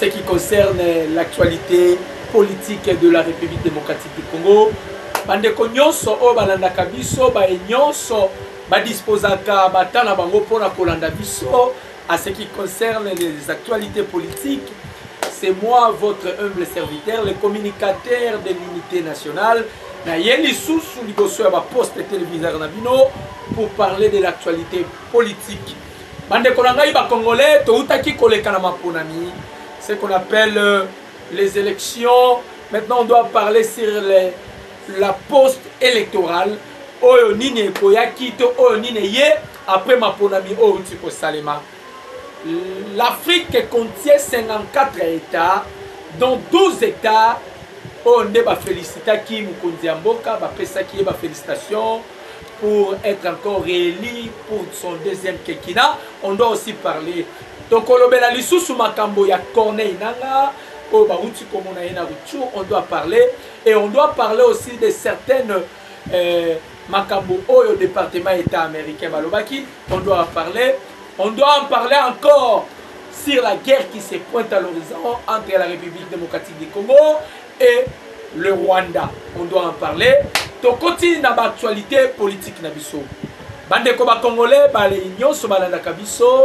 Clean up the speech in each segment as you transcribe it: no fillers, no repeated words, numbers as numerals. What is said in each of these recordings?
ce qui concerne l'actualité politique de la République démocratique du Congo. Bandeko nyonso o balandaka biso ba nyonso ba disposaka batana bango pona kolanda biso à ce qui concerne les actualités politiques. C'est moi, votre humble serviteur, le communicateur de l'unité nationale, Nayeli Soussou Ligoso à poste téléviseur Nabino pour parler de l'actualité politique. Bandeko nangai ba congolais to utaki koleka na maponami, ce qu'on appelle les élections. Maintenant on doit parler sur la poste électorale. Oyo nini koyaki to oyo nini ye après maponami oyo tiko salema. L'Afrique contient 54 États, dont 12 États. On va féliciter qui Mukundiamboka, va félicitations pour être encore réélu pour son deuxième quinquennat. On doit aussi parler. Donc, on doit parler et on doit parler aussi de certaines Makambo au département État américain Balobaki. On doit en parler encore sur la guerre qui se pointe à l'horizon entre la République démocratique du Congo et le Rwanda. On doit en parler. Tokoti na ba actualité politique na biso. Bandeko ba Congolais ba les nyonso balandaka biso.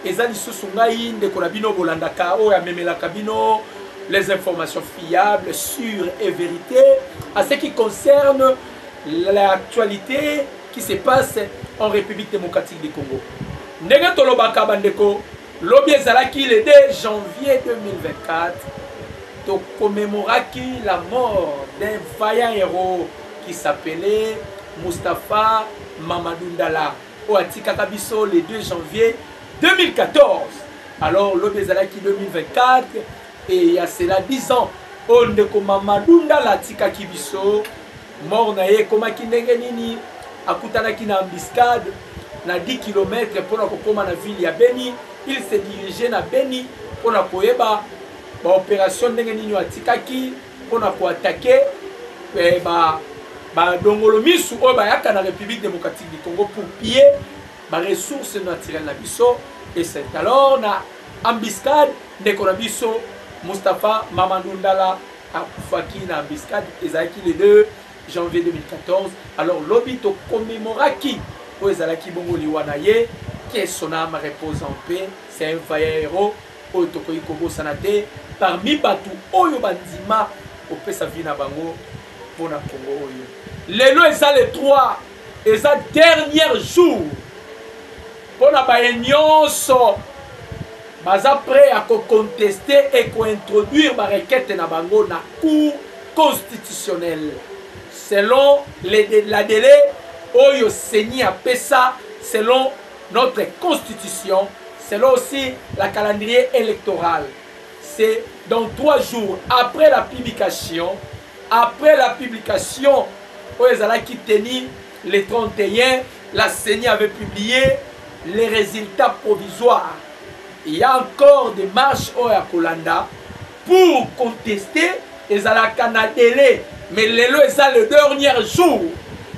Ezali susu ngai ndeko na bino bolandaka o ya memela kabino les informations fiables, sûres et vérités à ce qui concerne l'actualité qui se passe en République démocratique du Congo. Ndenge tolobaka bandeko lobi ezalaki le 2 janvier 2024 to commémoraki la mort d'un vaillant héros qui s'appelait Moustapha Mamadou Ndala au atikaka biso le 2 janvier 2014. Alors lobi ezalaki 2024 et il y a cela 10 ans on ndeko Mamadou Ndala atikaki biso mort na ye komaki ndenge nini akutanaki na embuscade na 10 km pour la ville ya Beni. Il se dirigeait na Beni pour la opération ndenge nini atikaki pour attaquer Dongolomisu o bayaka na République démocratique du Congo pour piller les ressources naturelles na biso. Et c'est alors na embuscade ndeko na biso Moustapha Mamadou Ndala akufaki na embuscade ezalaki le 2 janvier 2014. Alors lobi to commémoraki Oezalaki bongo liwanaye, que son âme repose en paix. C'est un vaillant héros. Otokoyi Kobo Sanate. Parmi Batu Oyo Bandima, Ope Savina Bango, Pona Congo Oyo. Lelo eza le 3, eza dernier jour. Pona Bayenyonso, baza prêt à contester et introduire ma requête na Bango na cour constitutionnelle. Selon la délai, Oyo Seni a fait ça selon notre constitution, selon aussi la calendrier électoral. C'est dans 3 jours après la publication, Oyezala qui tenait le 31, la Seni avait publié les résultats provisoires. Il y a encore des marches au Kolanda pour contester les délai, mais le dernier jour.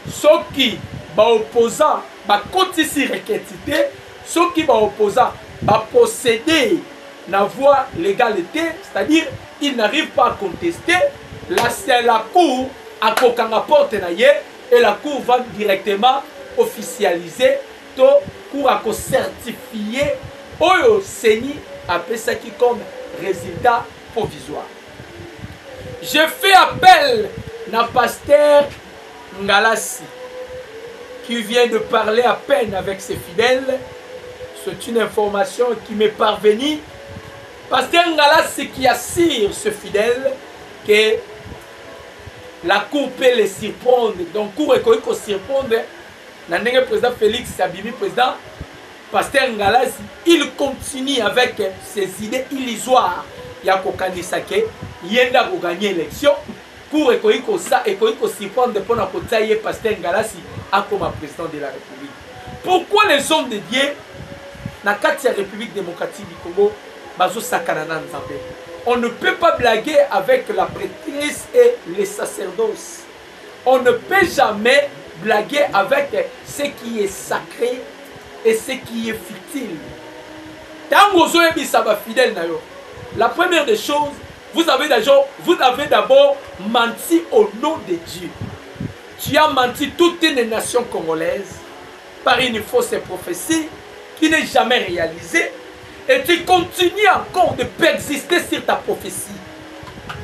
Ceux qui opposants kotisi requêtité, ceux qui opposants posséder la voie légalité, c'est-à-dire ils n'arrivent pas à contester, la cour a kokanga porte na ye et la cour va directement officialiser to cour a certifier oyo Seni appelle ça qui comme résultat provisoire. Je fais appel na pasteur Ngalassi qui vient de parler à peine avec ses fidèles. C'est une information qui m'est parvenue. Pasteur Ngalassi qui assure ce fidèle que la cour peut les surprendre. Donc, cour est qu'on surprendre. Le président Félix Sabimi, président, Pasteur Ngalassi, il continue avec ses idées illusoires. Il y a Kokanisake, il y a gagner l'élection. Pour surprendre pour la Pasteur Ngalassi comme président de la République. Pourquoi les hommes de Dieu, dans la République démocratique du Congo, on ne peut pas blaguer avec la prêtrise et les sacerdoces. On ne peut jamais blaguer avec ce qui est sacré et ce qui est futile. Tant que vous avez fidèle, La première des choses, vous avez d'abord menti au nom de Dieu. Tu as menti toute une nation congolaise par une fausse prophétie qui n'est jamais réalisée et tu continues encore de persister sur ta prophétie.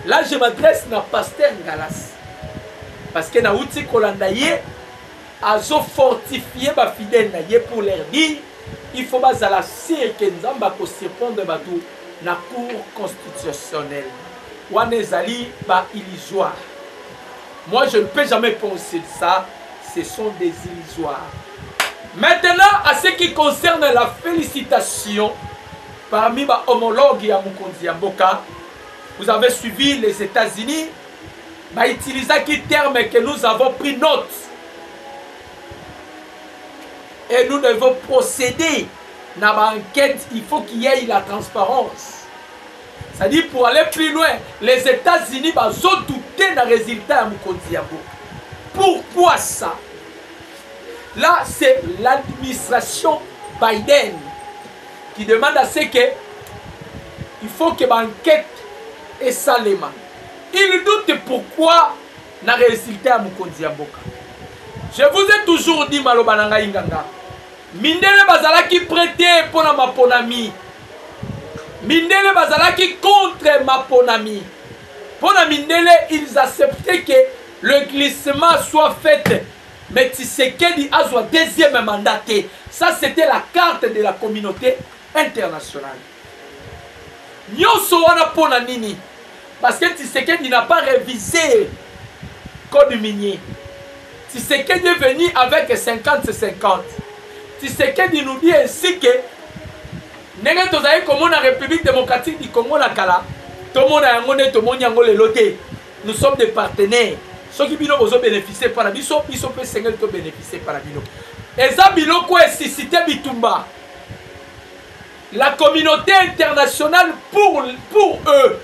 Là, je m'adresse à Pasteur Ngalas. Parce que Naouti Kolandaye a fortifié ma fidèle pour leur dire il faut que la Nzamba se répondre à la cour constitutionnelle. Wanezali ba illusoire. Moi, je ne peux jamais penser ça. Ce sont des illusoires. Maintenant, à ce qui concerne la félicitation parmi les homologues à Mukonzi Mboka, vous avez suivi les États-Unis, utilisant qui terme que nous avons pris note. Et nous devons procéder dans l'enquête. Il faut qu'il y ait la transparence. C'est-à-dire, pour aller plus loin, les États-Unis ont douté d'un résultat à Mukonzi Mboka. Pourquoi ça? Là, c'est l'administration Biden qui demande à ce que il faut que l'enquête est salement. Il doute pourquoi n'a résultat à Mukonzi Mboka. Je vous ai toujours dit, Malobananga Inganga, Mindele bazalaki prêté pour ma ponami. Mindele bazalaki contre ma ponami. Pour la Mindele, ils acceptaient que le glissement soit fait. Mais Tshisekedi a son deuxième mandaté. Ça, c'était la carte de la communauté internationale. Nyoso wana pona nini? Parce que Tshisekedi n'a pas révisé le code minier. Tshisekedi est venu avec 50-50. Tshisekedi nous dit ainsi que comme la République démocratique du Congo na kala, tout le monde nous sommes des partenaires. Ceux qui ont bénéficié par la biso, ils sont bénéficier par la bilo. Et ça, bilo quoi est suscité bitumba. La communauté internationale pour eux,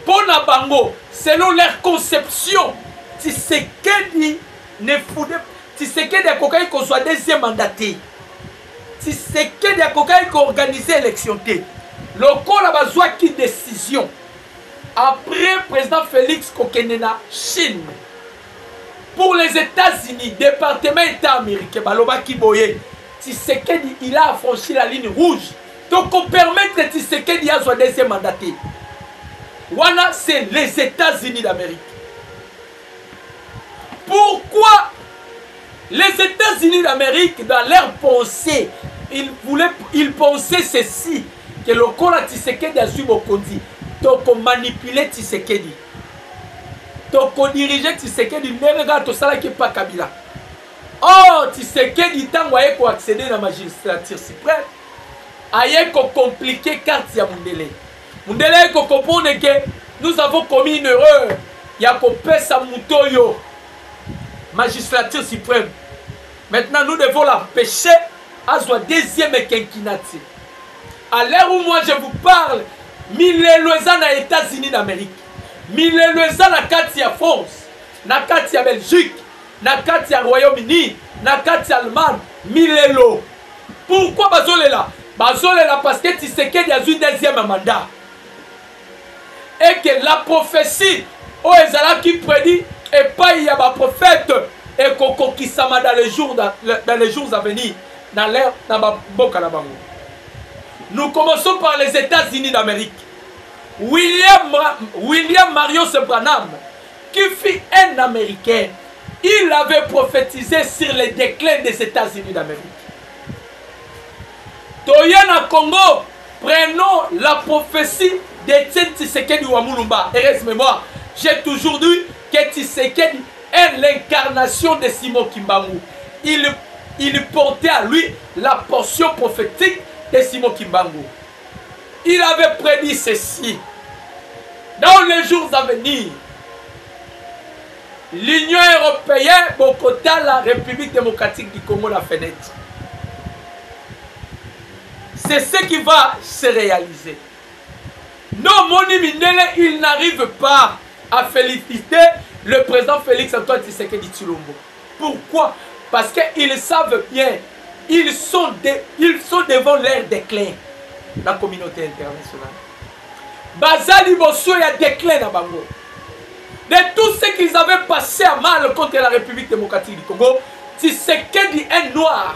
pour Nabango, selon leur conception, Tshisekedi ne foudait. Tshisekedi a cocaïne qu'on soit deuxième mandaté. Tshisekedi a cocaïne qu'on organise l'élection. Le corps a besoin qui décision. Après président Félix Kokenena, Chine. Pour les États-Unis, département État américain, Baloba Kiboye, Tshisekedi, il a franchi la ligne rouge. Donc, on permet que Tshisekedi a son deuxième mandaté. Voilà, c'est les États-Unis d'Amérique. Pourquoi les États-Unis d'Amérique, dans leur pensée, ils pensaient ceci, que le corps de Tshisekedi a su Bokondi, donc on manipulait Tshisekedi. Donc on dirigeait Tshisekedi, ne regarde ça qui n'est pas Kabila. Or, Tshisekedi, tant qu'on a accéder à la magistrature suprême, il faut compliquer carte ya Mundele. Mundele il faut comprendre que nous avons commis une erreur. Il y a coupé sa moutoyo. Magistrature suprême. Maintenant, nous devons l'empêcher à son deuxième quinquennat. À l'heure où moi je vous parle, mille lois aux États-Unis d'Amérique, mille lois na Katia France, na Katia Belgique, na Katia Royaume-Uni, na Katia Allemagne, mille lois. Pourquoi Bazole là? Bazole là parce que Tshisekedi a eu un deuxième mandat. Et que la prophétie, oh Ezala qui prédit, et pas il y a un prophète, et Koko Kisama dans les jours à venir, dans l'ère, dans la boca là-bas. Nous commençons par les États-Unis d'Amérique. William Marius Branham, qui fut un Américain, il avait prophétisé sur le déclin des États-Unis d'Amérique. Toyana Congo, prenons la prophétie d'Etienne Tshisekedi Wamulumba. Heureusement, j'ai toujours dit que Tshisekedi est l'incarnation de Simon Kimbangu. Il portait à lui la portion prophétique de Simon Kimbangu. Il avait prédit ceci. Dans les jours à venir, l'Union européenne, Bokota, la République démocratique du Congo, la fenêtre. C'est ce qui va se réaliser. Non, Moni Mindele, il n'arrive pas à féliciter le président Félix Antoine Tshisekedi Tshilombo. Pourquoi? Parce qu'ils savent bien, ils sont devant leur déclin, la communauté internationale. Bazali Bosso y a déclin na bango. De tout ce qu'ils avaient passé à mal contre la République démocratique du Congo, Tshisekedi est noir.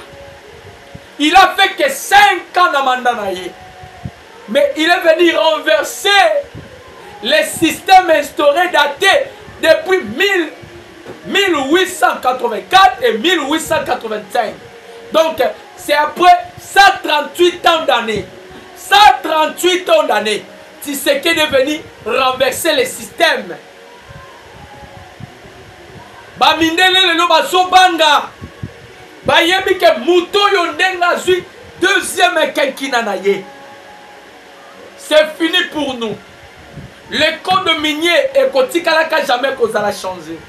Il a fait que 5 ans dans mandat. Mais il est venu renverser les systèmes instaurés datés depuis 1884 et 1885. Donc, c'est après 138 ans d'années. 138 ans d'années. Tshisekedi est venu renverser les systèmes. Bamindele lelo bazobanga. Bayebi ke muto yo ndenga zui deuxième quinquennat na ye. C'est fini pour nous. Le code minier et kotikala ka jamais kozala changer.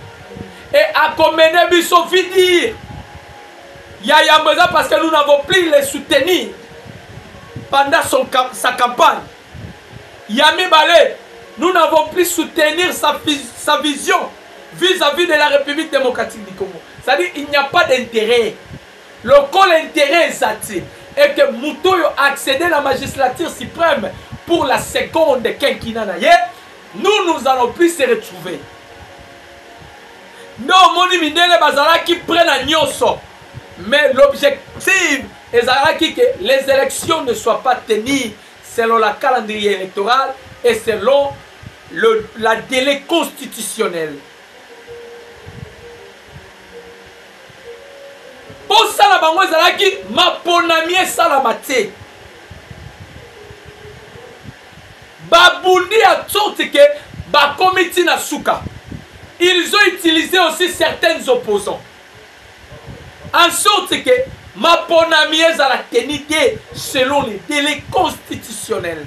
Et à commencer biso vidir. Yaya Mbeza parce que nous n'avons plus les soutenir pendant sa campagne. Yami Balé, nous n'avons plus soutenir sa vision vis-à-vis de la République démocratique du Congo. C'est-à-dire qu'il n'y a pas d'intérêt. Le col intérêt est sati. Et que Moutoyo a accédé à la magistrature suprême pour la seconde quinquennat. Nous allons plus se retrouver. Non, Moni Mindele Bazala qui prennent à Nyoso. Mais l'objectif est que les élections ne soient pas tenues selon la calendrier électoral et selon la délai constitutionnel. Pour ça, la bango ezalaki maponami esalamate. Babundi a sorti que bakomiti na suka. Ils ont utilisé aussi certains opposants. En sorte que maponami ezalatenité selon les délais constitutionnels.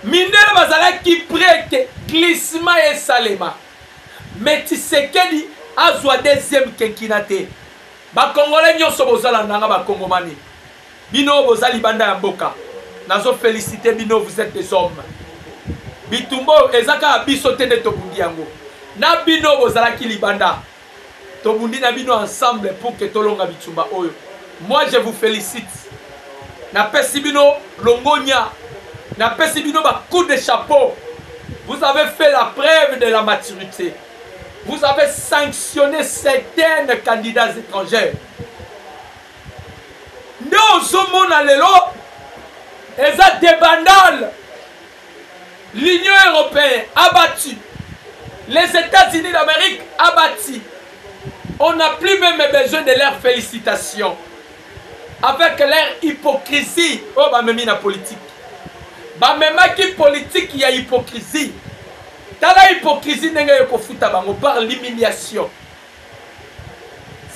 Mindele bazalaki prête glissement et salema. Mais Tshisekedi azwa deuxième quinquennat. Ba Congolais nyonso bozala nanga ba Congomani. Bino bozali banda ya mboka. Nazo féliciter bino, vous êtes des hommes. Bitumbo ezaka biso tende tobundi yango. Na bino bozala ki libanda. Tobundi na bino ensemble pour que tolonga bitumba oyo. Moi je vous félicite. Na pesi bino longonya. Na pesi bino ba coup de chapeau. Vous avez fait la preuve de la maturité. Vous avez sanctionné certains candidats étrangers. Nous, au lelo, ils ont des bandales. L'Union européenne abattue. Les États-Unis d'Amérique abattus. On n'a plus même besoin de leurs félicitations. Avec leur hypocrisie. Oh, bah, même la politique. Bah, même qui politique, il y a hypocrisie. Dans la hypocrisie, par l'humiliation.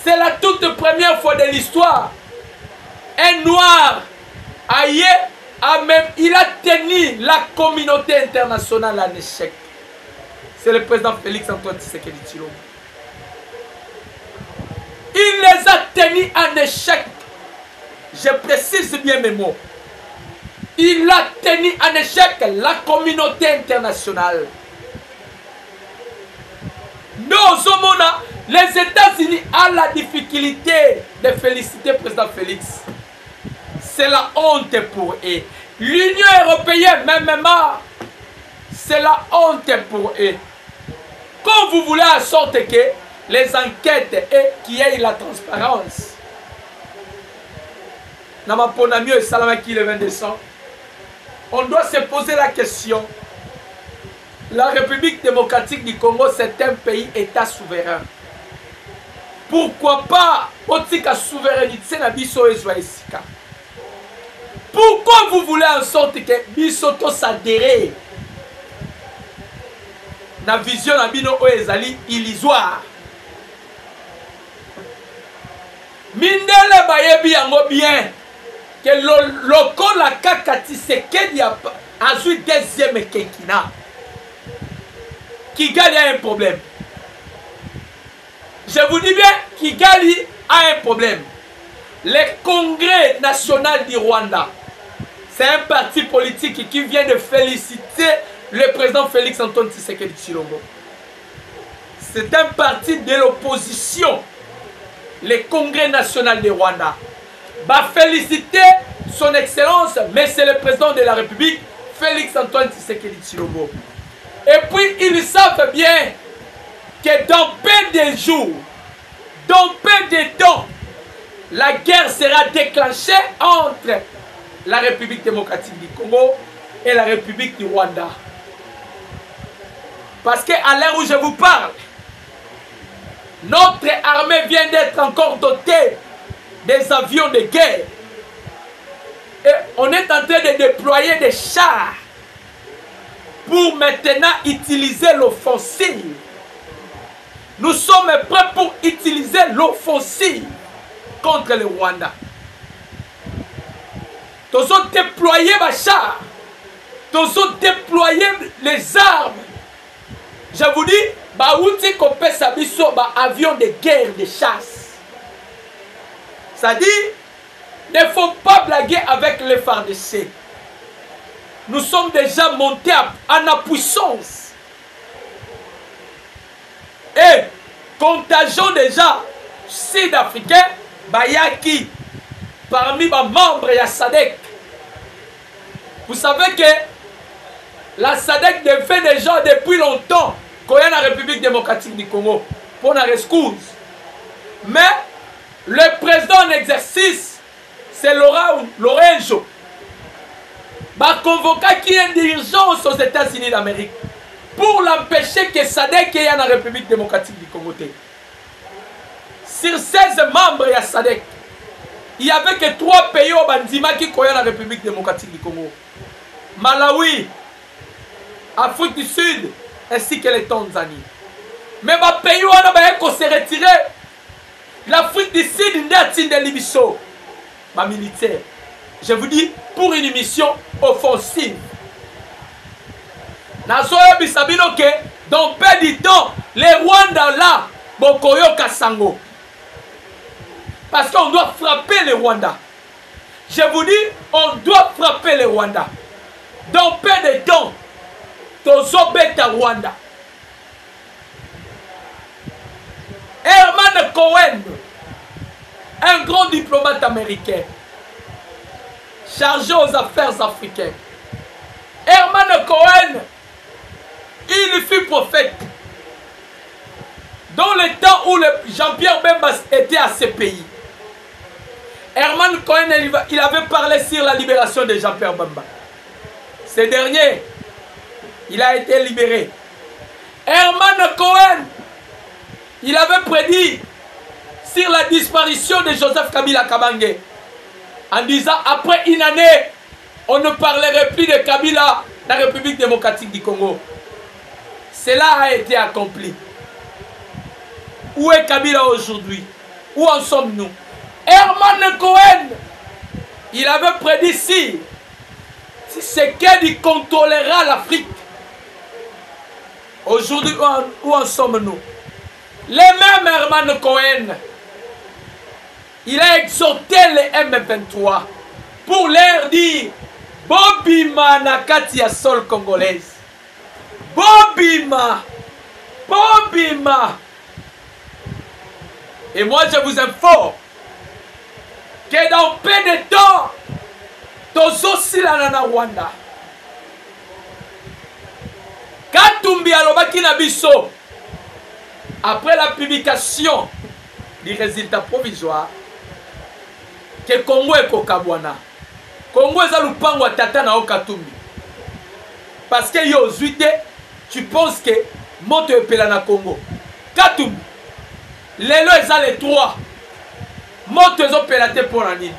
C'est la toute première fois de l'histoire. Un noir, il a tenu la communauté internationale en échec. C'est le président Félix Antoine Tshisekedi Tshilombo. Il les a tenus en échec. Je précise bien mes mots. Il a tenu en échec la communauté internationale. Les États-Unis ont la difficulté de féliciter le président Félix. C'est la honte pour eux. L'Union européenne, même c'est la honte pour eux. Quand vous voulez en sorte que les enquêtes et qu'il y ait la transparence. Le 20 décembre, on doit se poser la question. La République démocratique du Congo, c'est un pays État souverain. Pourquoi pas Otika souveraineté na biso ezwaisika? Pourquoi vous voulez en sorte que biso to s'adhérer na vision na bino ezali illusoire? Mindele bayebi yango bien que le la kaka Tshisekedi a eu deuxième quinquennat. Kigali a un problème. Je vous dis bien, Kigali a un problème. Le Congrès national du Rwanda, c'est un parti politique qui vient de féliciter le président Félix Antoine Tshisekedi Tshilombo. C'est un parti de l'opposition. Le Congrès national du Rwanda va féliciter son excellence, mais c'est le président de la République, Félix Antoine Tshisekedi Tshilombo. Et puis ils savent bien que dans peu de jours, dans peu de temps, la guerre sera déclenchée entre la République démocratique du Congo et la République du Rwanda. Parce qu'à l'heure où je vous parle, notre armée vient d'être encore dotée des avions de guerre. Et on est en train de déployer des chars pour maintenant utiliser l'offensive. Nous sommes prêts pour utiliser l'offensive contre le Rwanda. Nous avons déployé les chars. Nous avons déployé les armes. Je vous dis, baouti kopé sabiso ba avion de guerre de chasse. Ça dit, ne faut pas blaguer avec les FARDC. Nous sommes déjà montés en puissance. Et contagion déjà sud-africain, Bayaki, parmi les membres de la SADC. Vous savez que la SADC devait déjà depuis longtemps qu'il y a la République démocratique du Congo pour la rescousse. Mais le président en exercice, c'est Lorenzo. Il a convoqué qu'il y ait une urgence aux États-Unis d'Amérique pour l'empêcher que SADC ait la République démocratique du Congo. Sur 16 membres de la SADC, il n'y avait que 3 pays au Bandima qui ont la République démocratique du Congo. Malawi, Afrique du Sud, ainsi que les Tanzanie. Mais les pays où on s'est retiré, l'Afrique du Sud, de Libiso, militaire. Je vous dis, pour une mission offensive. Nazoya Bisabino que dans peu de temps, les Rwandais là, Bokoyo Kassango. Parce qu'on doit frapper les Rwandais. Je vous dis, on doit frapper les Rwandais. Dans peu de temps, Tozo Beta Rwanda. Herman Cohen, un grand diplomate américain, chargé aux affaires africaines. Herman Cohen, il fut prophète. Dans le temps où Jean-Pierre Bemba était à ce pays. Herman Cohen, il avait parlé sur la libération de Jean-Pierre Bemba. Ce dernier, il a été libéré. Herman Cohen, il avait prédit sur la disparition de Joseph Kabila Kabange. En disant, après une année, on ne parlerait plus de Kabila, la République démocratique du Congo. Cela a été accompli. Où est Kabila aujourd'hui? Où en sommes-nous? Herman Cohen, il avait prédit si Tshisekedi contrôlera l'Afrique. Aujourd'hui, où en sommes-nous? Les mêmes Herman Cohen, il a exhorté les M23 pour leur dire Bobima Nakati ya sol congolaise. Bobima. Bobima. Et moi je vous informe que dans peu de temps, Tozosi la Rwanda. Katumbi alobaki na biso. Après la publication du résultat provisoire, que Congo est Kokabwana. Congo est Lupango à Tata na Okatumbi. Parce que yo zuite, tu penses que moto epela na Congo. Katumbi. Lelo eza les 3. Moto ezo pelate pour la nini.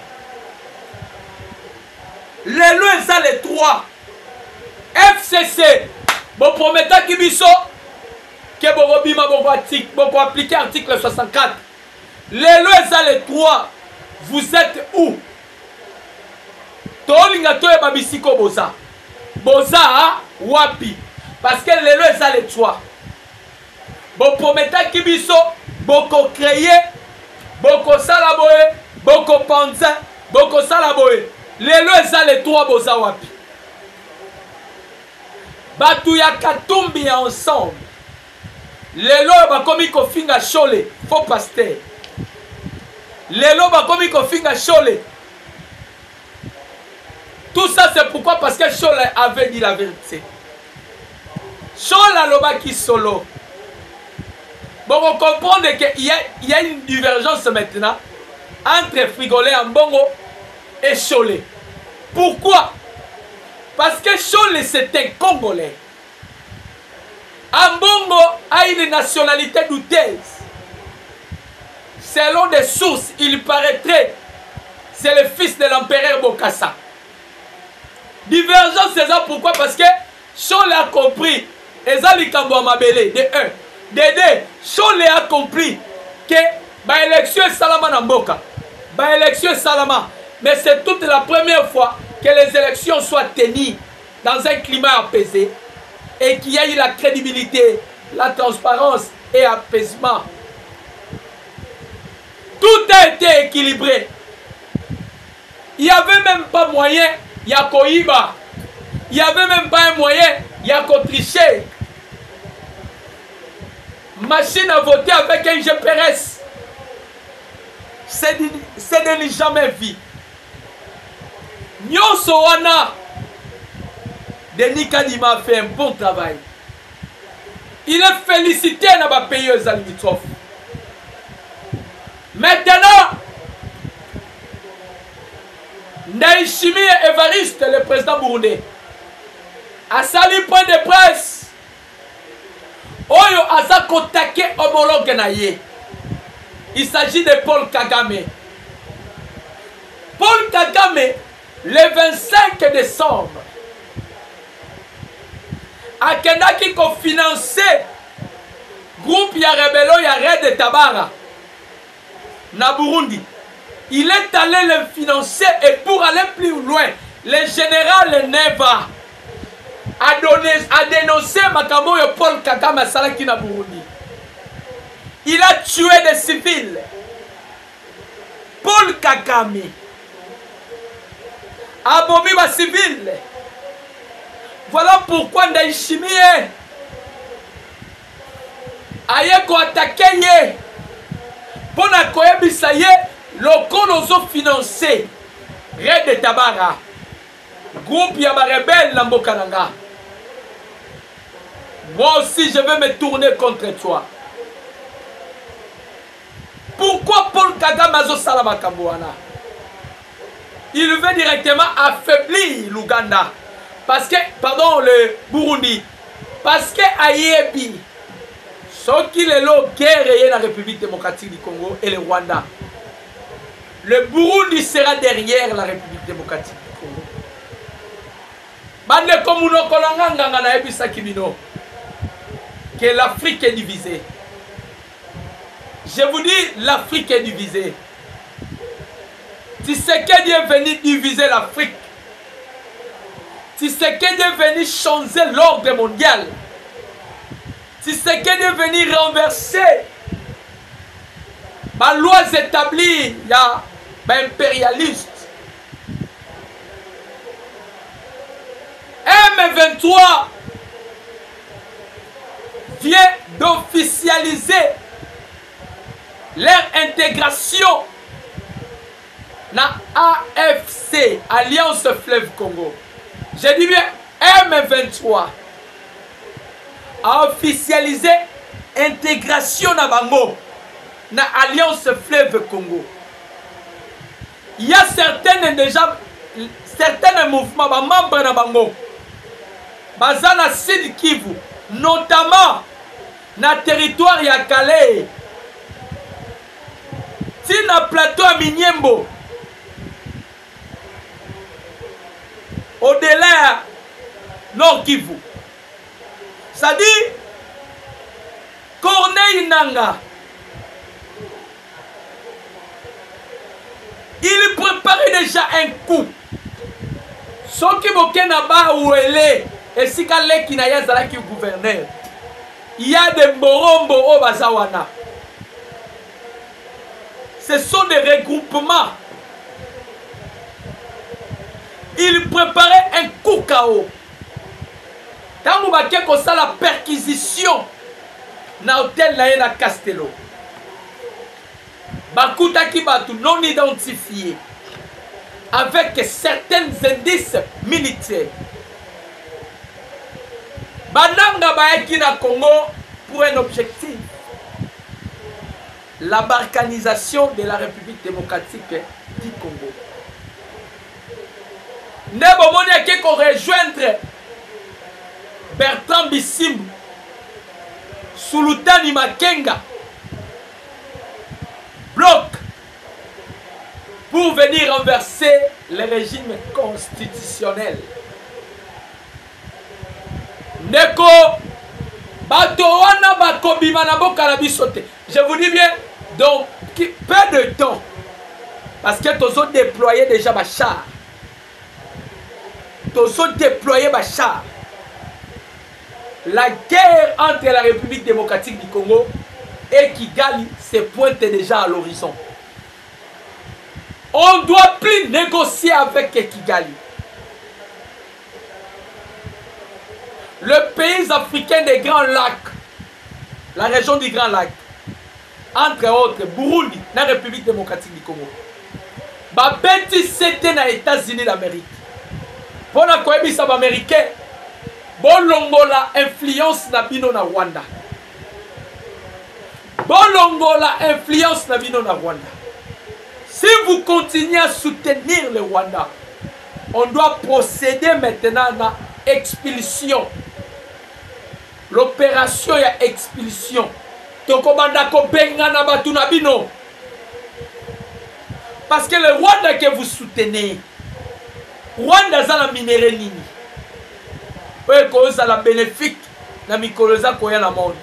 Lelo eza les 3. FCC. Bon promettant ki biso que bon appliquer article 64. Lelo eza les 3. Vous êtes où? Tolinga toye babisiko boza. Boza wapi? Parce que lelo eza les 3. Bon promettant ki biso boko créer, boko salaboé, boko panza, boko salaboé. Lelo eza les 3 boza wapi? Batu ya Katumbi ensemble. Lelo bakomi kofinga chole, faux pasteur. Lelo bakomi kofinga chole. Tout ça c'est pourquoi? Parce que Chol avait dit la vérité. Chol a loba qui solo. Bon, on comprend qu'il y a une divergence maintenant entre Frigolé Ambongo et Cholé. Pourquoi? Parce que Cholé c'est un Congolais. Ambongo a une nationalité douteuse. Selon des sources, il paraîtrait c'est le fils de l'empereur Bokassa. Divergence, c'est ça pourquoi? Parce que Cholé a compris. Et ça, il a mabélé de 1. De 2, Cholé a compris que l'élection est salama dans Mboka. L'élection est salama. Mais c'est toute la première fois que les élections soient tenues dans un climat apaisé et qu'il y a eu la crédibilité, la transparence et l'apaisement. Tout a été équilibré. Il n'y avait même pas moyen, il y a Koïba. Il n'y avait même pas un moyen, il y a qu'au tricher. Machine à voter avec un GPS. C'est de ne jamais vu. Nyonso wana, Denis Kadima a fait un bon travail. Il est félicité dans ma payeuse à Limitrof. Maintenant, Ndayishimiye Evariste, le président burundais, a sali point de presse. Oyo aza kotake homologue na ye. Il s'agit de Paul Kagame. Paul Kagame, le 25 décembre, a kendaki ko financer groupe ya rebello ya Red Tabara na Burundi. Il est allé le financer et pour aller plus loin, le général Neva a dénoncé Makamoyo Paul Kagame Salaki na Burundi. Il a tué des civils. Paul Kagame a bombé les civils. Voilà pourquoi Ndayishimiye aye ko attaquer ye pour na koyebisa ye loko nozo financer Red Tabara groupe ya ba rebelle na mboka nanga. Moi aussi je vais me tourner contre toi. Pourquoi Paul Kagame azo sala makambo wana? Il veut directement affaiblir l'Ouganda. Parce que, pardon, le Burundi. Parce que Ayebi, ce qui est là, guerre dans la République démocratique du Congo et le Rwanda. Le Burundi sera derrière la République démocratique du Congo. Bande komuno kolanganga na ebisa kibino. Que l'Afrique est divisée. Je vous dis, l'Afrique est divisée. Tshisekedi est venu diviser l'Afrique. Tshisekedi est venu changer l'ordre mondial. Tshisekedi est venu renverser les lois établies, il y a impérialiste. M23 vient d'officialiser leur intégration dans AFC, Alliance Fleuve Congo. Je dis bien M23 a officialisé intégration dans Bango, dans Alliance Fleuve Congo. Il y a certains mouvements, membres de Bango, Bazana Sud Kivu, notamment dans le territoire de Calais, dans le plateau à Minyembo, au-delà Nord Kivu. Ça dit, Corneille Nanga, il préparait déjà un coup. Ce qui est là-bas où elle est, et si elle qui n'a pas qui gouverneur, il y a des Morombo au Bazawana. Ce sont des regroupements. Il préparait un coup KO. Quand vous avez la perquisition dans l'hôtel Naïna Castello, Bakuta Kibatu non identifié. avec certains indices militaires. Bananga bayaki na Congo pour un objectif. La balkanisation de la République démocratique du Congo. Nebo moni ake ko rejoindre Bertrand Bisimba, Sultani Makenga, bloc pour venir renverser le régime constitutionnel. Neko bato wana bakobima na boka na bisote. Je vous dis bien, donc peu de temps, parce que tous ont déployé déjà ma char. Tous ont déployé ma char. La guerre entre la République démocratique du Congo et Kigali se pointe déjà à l'horizon. On ne doit plus négocier avec Kigali. Le pays africain des Grands Lacs, la région du Grand Lac, entre autres, Burundi, la République démocratique du Congo. Babeti c'était les États-Unis d'Amérique. Pour la cohésion américaine, bolongola influence na bino na Rwanda. Bolongola influence na bino na Rwanda. Si vous continuez à soutenir le Rwanda, on doit procéder maintenant à l'expulsion. L'opération ya expulsion. Parce que le Rwanda que vous soutenez, Rwanda za la minéré nini. Oye koza la bénéfique na mikoloza koya na monde.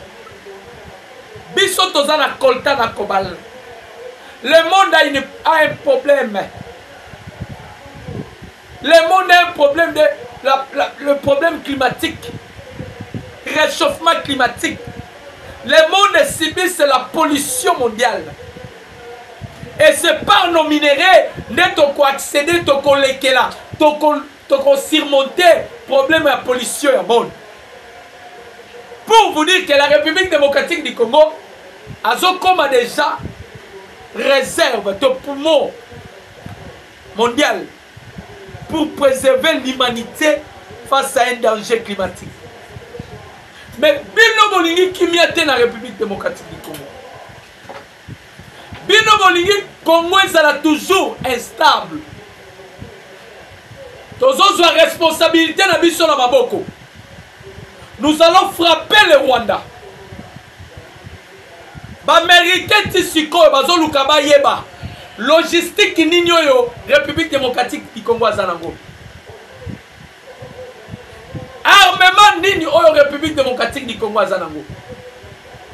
Biso toza na kolta na kobal. Le monde a un problème. Le monde a un problème de le problème climatique. Réchauffement climatique. Le monde subit la pollution mondiale. Et c'est par nos minéraux que nous accéder, nous surmonter le problème de la pollution au monde. Pour vous dire que la République démocratique du Congo a déjà réserve de poumons mondial pour préserver l'humanité face à un danger climatique. Mais Bino Bolingi Kimiate dans la République démocratique du Congo. Bino Bolingi Congo est toujours instable. Tous la responsabilité na biso na maboko. Nous allons frapper le Rwanda. Baméricain tisiko bazo lukaba yeba. Logistique ninyo yo République démocratique du Congo azanango. Armement nini oyo République démocratique du Congo azanango.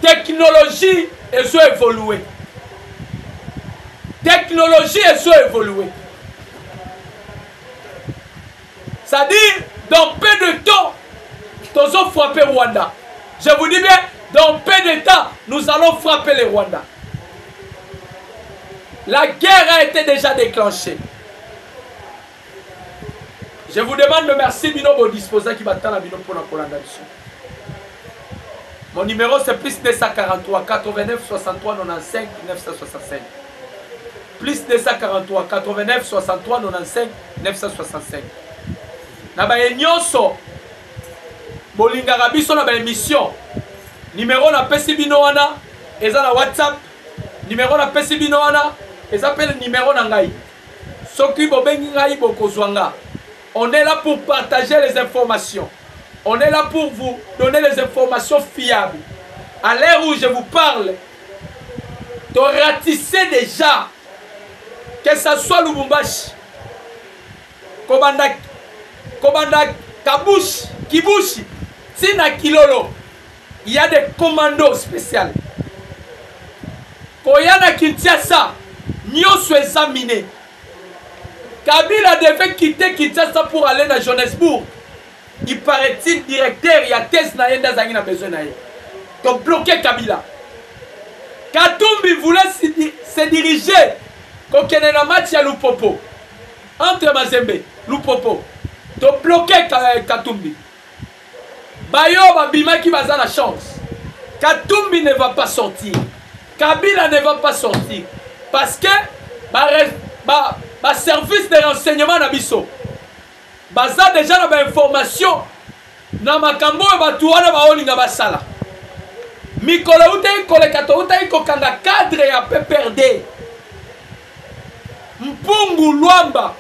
Technologie ezo évoluer. Technologie ezo évoluer. C'est-à-dire dans peu de temps nous allons frapper Rwanda. Je vous dis bien, dans peu de temps nous allons frapper le Rwanda. La guerre a été déjà déclenchée. Je vous demande de merci Bino pour disposer qui m'attend à Bino pour la prolongation. Mon numéro c'est plus 243 89 63 95 965. Plus 243 89 63 95 965. Naba nyonso bolinga rabiso na ba émission. Numéro na pesi Bino wana eza na WhatsApp. Numéro na pesi Bino wana eza pe le numéro na ngai. Soki bobengi ngai bokozwanga. On est là pour partager les informations. On est là pour vous donner les informations fiables. À l'heure où je vous parle, tu ratissez déjà que ce soit Lubumbashi, Kobanda Kabushi, Kibushi, Tina Kilolo. Il y a des commandos spéciaux. Koyana Kinshasa, Nyoso examiné. Kabila devait quitter Kinshasa pour aller à Johannesburg. Il paraît-il directeur, il y a thèse na yenda zangi na besoin na ye. Donc bloquer Kabila. Katumbi voulait se diriger kokene na match ya Lupopo. Entre Mazembe, Lupopo. Donc bloquer Katumbi. Bayo babima qui baza la chance. Katumbi ne va pas sortir. Kabila ne va pas sortir. Parce que ba service de renseignement na biso baza déjà na ba information na makambo batu wana baolinga basala mikolo utai kolekato utai kokanga cadre ya PPRD Mpungu Luamba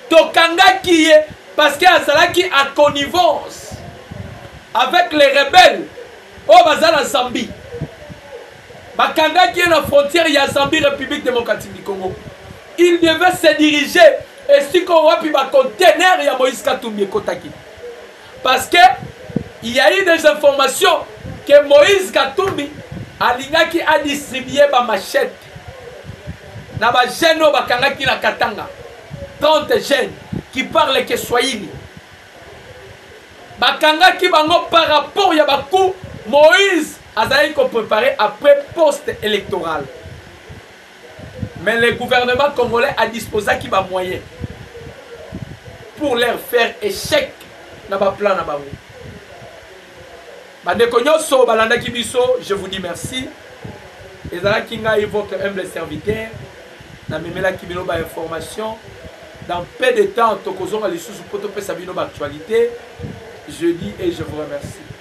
tokangaki ye parce que azalaki à connivence avec les rebelles au bazar en Zambie. Bakangaki na frontière ya Zambie République démocratique du Congo. Il devait se diriger et si qu'on wapi ba conteneur ya Moïse Katumbi Kotaki. Parce que il y a eu des informations que Moïse Katumbi alingaki a distribué ba machette. Na ba jeno bakangaki na Katanga. 30 jeunes qui parlent que Swahili. Bakangaki bango par rapport ya bakou Moïse Azaï qu'on préparait après post-électoral. Mais le gouvernement congolais a disposé qui va moyen pour leur faire échec dans le plan. Je vous dis merci. Et là, qui a évoqué humble serviteur, dans mes information. Dans peu de temps, nous avons les sous-potos pour actualité. Je dis et je vous remercie.